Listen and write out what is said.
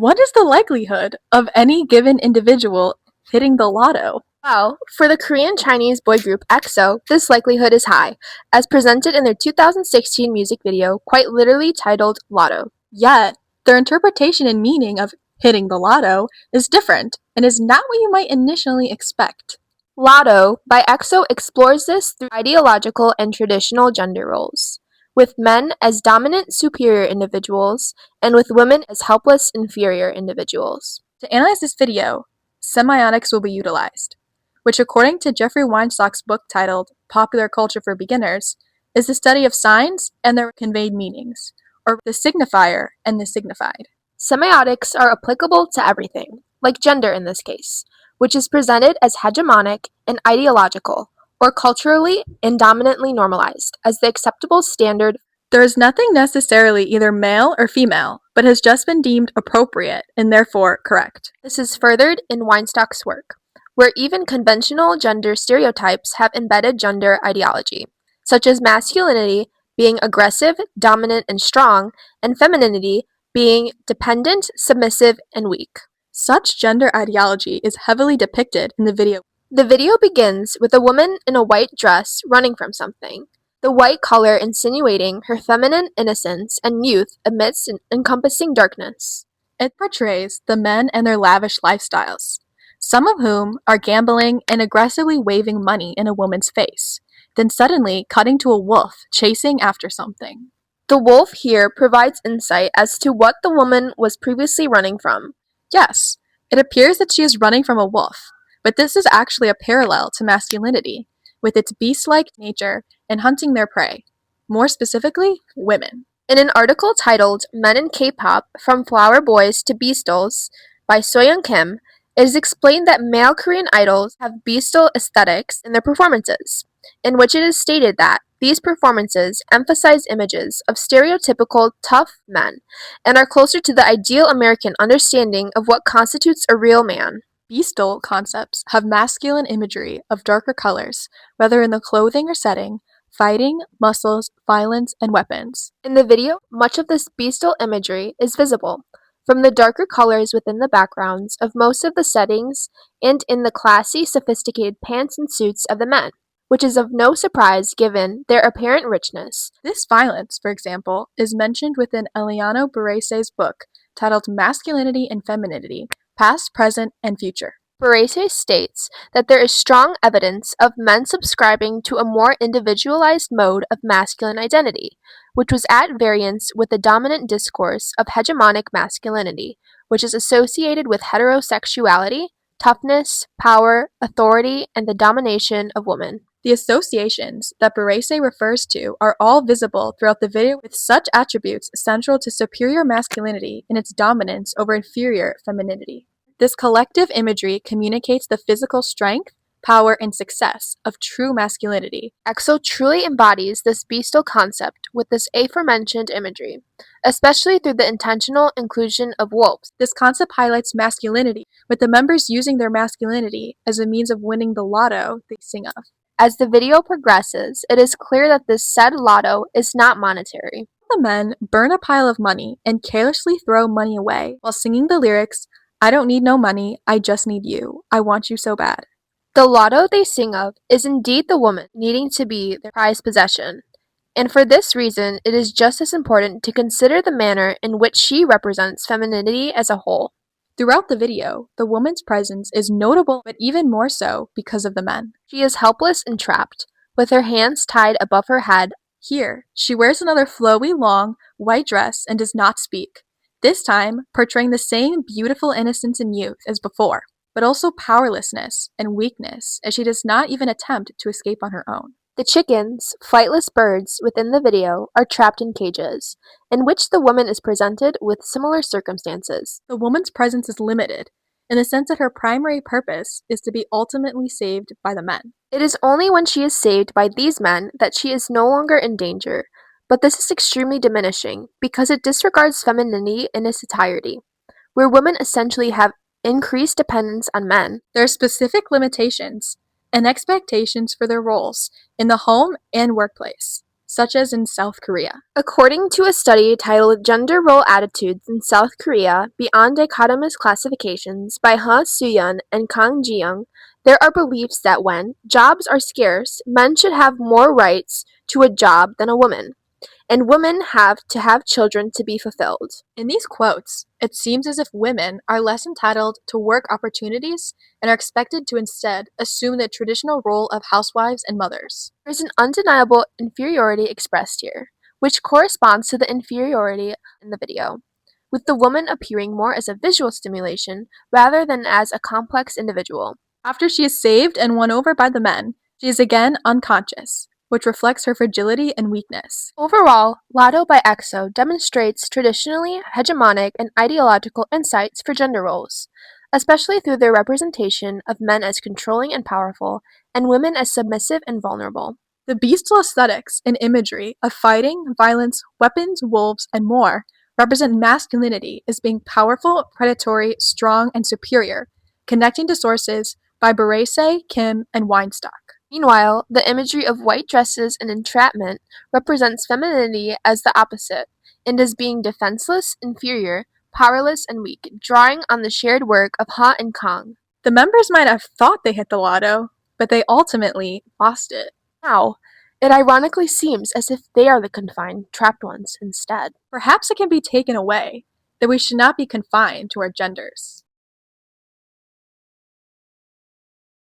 What is the likelihood of any given individual hitting the lotto? Well, for the Korean Chinese boy group EXO, this likelihood is high, as presented in their 2016 music video, quite literally titled Lotto. Yet, their interpretation and meaning of hitting the lotto is different and is not what you might initially expect. Lotto by EXO explores this through ideological and traditional gender roles, with men as dominant superior individuals and with women as helpless inferior individuals. To analyze this video, semiotics will be utilized, which according to Jeffrey Weinstock's book titled Popular Culture for Beginners, is the study of signs and their conveyed meanings, or the signifier and the signified. Semiotics are applicable to everything, like gender in this case, which is presented as hegemonic and ideological, or culturally and dominantly normalized as the acceptable standard. There is nothing necessarily either male or female, but has just been deemed appropriate and therefore correct. This is furthered in Weinstock's work, where even conventional gender stereotypes have embedded gender ideology, such as masculinity being aggressive, dominant, and strong, and femininity being dependent, submissive, and weak. Such gender ideology is heavily depicted in the video. The video begins with a woman in a white dress running from something, the white color insinuating her feminine innocence and youth amidst an encompassing darkness. It portrays the men and their lavish lifestyles, some of whom are gambling and aggressively waving money in a woman's face, then suddenly cutting to a wolf chasing after something. The wolf here provides insight as to what the woman was previously running from. Yes, it appears that she is running from a wolf, but this is actually a parallel to masculinity, with its beast-like nature in hunting their prey, more specifically, women. In an article titled Men in K-Pop, From Flower Boys to Beastals by Soyoung Kim, it is explained that male Korean idols have beastal aesthetics in their performances, in which it is stated that these performances emphasize images of stereotypical tough men and are closer to the ideal American understanding of what constitutes a real man. Beastal concepts have masculine imagery of darker colors, whether in the clothing or setting, fighting, muscles, violence, and weapons. In the video, much of this beastal imagery is visible, from the darker colors within the backgrounds of most of the settings and in the classy, sophisticated pants and suits of the men, which is of no surprise given their apparent richness. This violence, for example, is mentioned within Eliano Barace's book titled Masculinity and Femininity, Past, Present, and Future. Barace states that there is strong evidence of men subscribing to a more individualized mode of masculine identity, which was at variance with the dominant discourse of hegemonic masculinity, which is associated with heterosexuality, toughness, power, authority, and the domination of women. The associations that Barace refers to are all visible throughout the video with such attributes central to superior masculinity in its dominance over inferior femininity. This collective imagery communicates the physical strength, power, and success of true masculinity. EXO truly embodies this beastal concept with this aforementioned imagery, especially through the intentional inclusion of wolves. This concept highlights masculinity, with the members using their masculinity as a means of winning the lotto they sing of. As the video progresses, it is clear that this said lotto is not monetary. The men burn a pile of money and carelessly throw money away while singing the lyrics, "I don't need no money, I just need you. I want you so bad." The lotto they sing of is indeed the woman needing to be their prized possession, and for this reason it is just as important to consider the manner in which she represents femininity as a whole. Throughout the video, the woman's presence is notable, but even more so because of the men. She is helpless and trapped, with her hands tied above her head. Here, she wears another flowy, long, white dress and does not speak, this time portraying the same beautiful innocence and youth as before, but also powerlessness and weakness as she does not even attempt to escape on her own. The chickens, flightless birds within the video, are trapped in cages, in which the woman is presented with similar circumstances. The woman's presence is limited, in the sense that her primary purpose is to be ultimately saved by the men. It is only when she is saved by these men that she is no longer in danger, but this is extremely diminishing because it disregards femininity in its entirety, where women essentially have increased dependence on men. There are specific limitations and expectations for their roles in the home and workplace. such as in South Korea. According to a study titled Gender Role Attitudes in South Korea Beyond Dichotomous Classifications by Ha Soo-yeon and Kang Ji-young, there are beliefs that when jobs are scarce, men should have more rights to a job than a woman, and women have to have children to be fulfilled. In these quotes, it seems as if women are less entitled to work opportunities and are expected to instead assume the traditional role of housewives and mothers. There's an undeniable inferiority expressed here, which corresponds to the inferiority in the video, with the woman appearing more as a visual stimulation rather than as a complex individual. After she is saved and won over by the men, she is again unconscious, which reflects her fragility and weakness. Overall, Lotto by EXO demonstrates traditionally hegemonic and ideological insights for gender roles, especially through their representation of men as controlling and powerful, and women as submissive and vulnerable. The bestial aesthetics and imagery of fighting, violence, weapons, wolves, and more represent masculinity as being powerful, predatory, strong, and superior, connecting to sources by Barese, Kim, and Weinstock. Meanwhile, the imagery of white dresses and entrapment represents femininity as the opposite, and as being defenseless, inferior, powerless, and weak, drawing on the shared work of Ha and Kang. The members might have thought they hit the lotto, but they ultimately lost it. Now, it ironically seems as if they are the confined, trapped ones instead. Perhaps it can be taken away that we should not be confined to our genders.